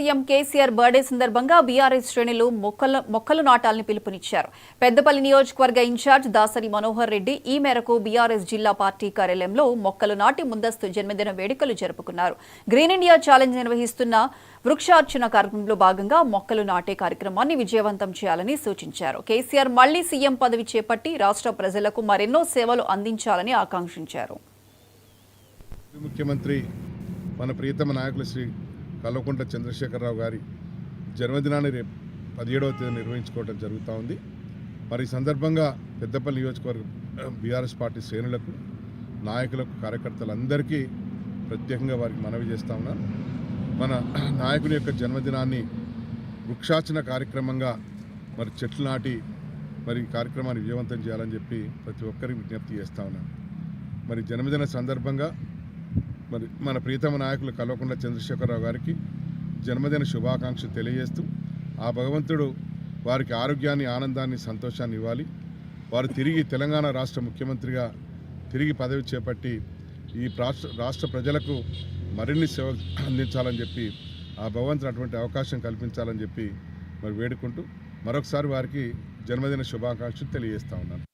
CM KCR birthday సందర్భంగా BRS శ్రేణులు మొక్కలు నాటాలని పిలుపునిచ్చారు. పెద్దపల్లి నియోజకవర్గ ఇన్ఛార్జ్ దాసరి మనోహర్ రెడ్డి ఈ మేరకు బీఆర్ఎస్ జిల్లా పార్టీ కార్యాలయంలో మొక్కలు నాటి ముందస్తు జన్మదిన వేడుకలు జరుపుకున్నారు. గ్రీన్ ఇండియా ఛాలెంజ్ నిర్వహిస్తున్న వృక్షార్చన కార్యక్రమంలో భాగంగా మొక్కలు నాటే కార్యక్రమాన్ని విజయవంతం చేయాలని సూచించారు. కేసీఆర్ మళ్లీ సీఎం పదవి చేపట్టి రాష్ట్ర ప్రజలకు మరెన్నో సేవలు అందించాలని ఆకాంక్షించారు. ముఖ్యమంత్రి మన ప్రియతమ నాయకులు శ్రీ కల్వకుంట్ల చంద్రశేఖరరావు గారి జన్మదినాన్ని రేపు 17వ తేదీ నిర్వహించుకోవడం జరుగుతూ ఉంది. మరి ఈ సందర్భంగా పెద్దపల్లి నియోజకవర్గ బీఆర్ఎస్ పార్టీ శ్రేణులకు, నాయకులకు, కార్యకర్తలందరికీ ప్రత్యేకంగా వారికి మనవి చేస్తూ ఉన్నాను. మన నాయకుని యొక్క జన్మదినాన్ని వృక్షార్చన కార్యక్రమంగా మరి చెట్లు నాటి మరి కార్యక్రమాన్ని విజయవంతం చేయాలని చెప్పి ప్రతి ఒక్కరికి విజ్ఞప్తి చేస్తూ ఉన్నాను. మరి జన్మదిన సందర్భంగా మరి మన ప్రియతమ నాయకులు కల్వకుంట్ల చంద్రశేఖరరావు గారికి జన్మదిన శుభాకాంక్షలు తెలియజేస్తూ ఆ భగవంతుడు వారికి ఆరోగ్యాన్ని, ఆనందాన్ని, సంతోషాన్ని ఇవ్వాలి. వారు తిరిగి తెలంగాణ రాష్ట్ర ముఖ్యమంత్రిగా తిరిగి పదవి చేపట్టి ఈ రాష్ట్ర ప్రజలకు మరిన్ని సేవలు అందించాలని చెప్పి ఆ భగవంతుడు అటువంటి అవకాశం కల్పించాలని చెప్పి మరి వేడుకుంటూ మరొకసారి వారికి జన్మదిన శుభాకాంక్షలు తెలియజేస్తా ఉన్నాను.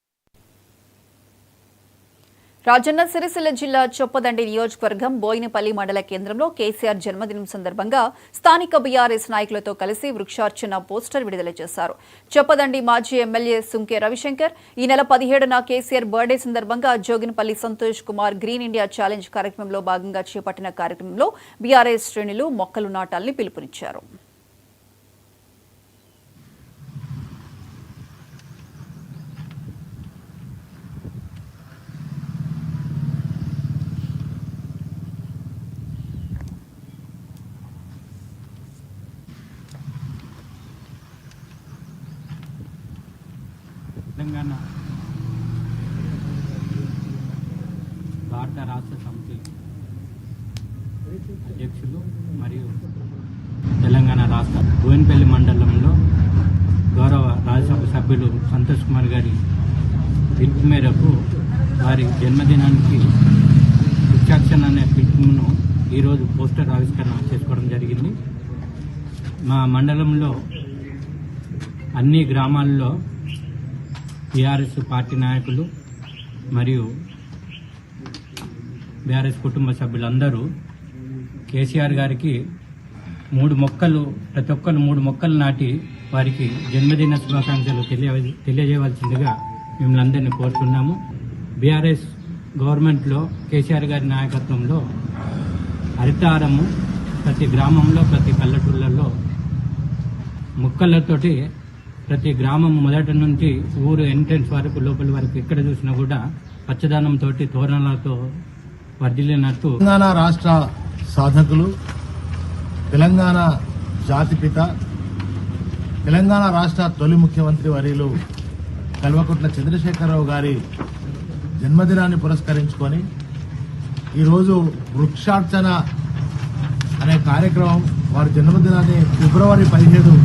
రాజన్న సిరిసిల్ల జిల్లా చొప్పదండి నియోజకవర్గం బోయినపల్లి మండల కేంద్రంలో కేసీఆర్ జన్మదినం సందర్భంగా స్థానిక బీఆర్ఎస్ నాయకులతో కలిసి వృక్షార్చన పోస్టర్ విడుదల చేశారు. చొప్పదండి మాజీ ఎమ్మెల్యే సుంకే రవిశంకర్ ఈ నెల 17న కేసీఆర్ బర్త్డే సందర్భంగా Joginapally Santosh Kumar green India challenge కార్యక్రమంలో భాగంగా చేపట్టిన కార్యక్రమంలో బీఆర్ఎస్ శ్రేణులు మొక్కలు నాటాలని పిలుపునిచ్చారు. తెలంగాణ భారత రాష్ట్ర సమితి అధ్యక్షులు మరియు తెలంగాణ రాష్ట్ర బోయినపల్లి మండలంలో గౌరవ రాజ్యసభ సభ్యులు సంతోష్ కుమార్ గారి పిలుపు మేరకు వారి జన్మదినానికి వృక్షార్చన అనే పిలుపును ఈరోజు పోస్టర్ ఆవిష్కరణ చేసుకోవడం జరిగింది. మా మండలంలో అన్ని గ్రామాల్లో బీఆర్ఎస్ పార్టీ నాయకులు మరియు బీఆర్ఎస్ కుటుంబ సభ్యులందరూ కేసీఆర్ గారికి ప్రతి ఒక్కరు 3 మొక్కలు నాటి వారికి జన్మదిన శుభాకాంక్షలు తెలియజేయవలసిందిగా మిమ్మల్ని అందరినీ కోరుతున్నాము. బీఆర్ఎస్ గవర్నమెంట్లో కేసీఆర్ గారి నాయకత్వంలో హరితహారము ప్రతి గ్రామంలో, ప్రతి పల్లెటూళ్ళల్లో మొక్కలతోటి ప్రతి గ్రామం మొదటి నుంచి ఊరు ఎంట్రెన్స్ వరకు, లోపలి వరకు ఎక్కడ చూసినా కూడా పచ్చదనంతో, తోరణాలతో వర్ధిల్లినట్టు తెలంగాణ రాష్ట్ర సాధకులు, తెలంగాణ జాతిపిత, తెలంగాణ రాష్ట్ర తొలి ముఖ్యమంత్రి వర్యులు కల్వకుంట్ల చంద్రశేఖరరావు గారి జన్మదినాన్ని పురస్కరించుకొని ఈరోజు వృక్షార్చన అనే కార్యక్రమం, వారి జన్మదినాన్ని ఫిబ్రవరి 17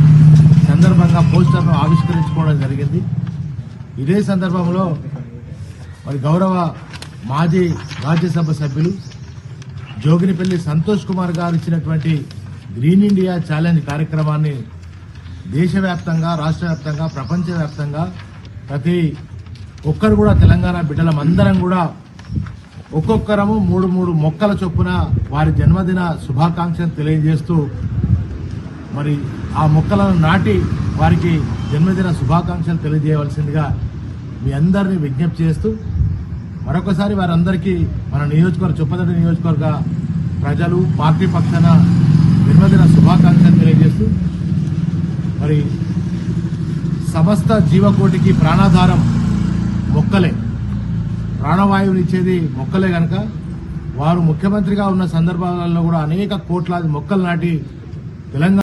సందర్భంగా పోస్టర్ను ఆవిష్కరించుకోవడం జరిగింది. ఇదే సందర్భంలో మరి గౌరవ మాజీ రాజ్యసభ సభ్యులు జోగినిపల్లి సంతోష్ కుమార్ గారు ఇచ్చినటువంటి గ్రీన్ ఇండియా ఛాలెంజ్ కార్యక్రమాన్ని దేశవ్యాప్తంగా, రాష్ట్ర వ్యాప్తంగా, ప్రపంచవ్యాప్తంగా ప్రతి ఒక్కరు కూడా, తెలంగాణ బిడ్డలమందరం కూడా ఒక్కొక్కరము 3 మొక్కల చొప్పున వారి జన్మదిన శుభాకాంక్షలు తెలియజేస్తూ మరి ఆ మొక్కలను నాటి వారికి జన్మదిన శుభాకాంక్షలు తెలియజేయవలసిందిగా మీ అందరినీ విజ్ఞప్తి చేస్తూ మరొకసారి వారందరికీ మన చొప్పదండి నియోజకవర్గ ప్రజలు, పార్టీ పక్షాన జన్మదిన శుభాకాంక్షలు తెలియజేస్తూ మరి సమస్త జీవకోటికి ప్రాణాధారం మొక్కలే, ప్రాణవాయువునిచ్చేది మొక్కలే కనుక వారు ముఖ్యమంత్రిగా ఉన్న సందర్భాలలో కూడా అనేక కోట్లాది మొక్కలు నాటి తెలంగాణ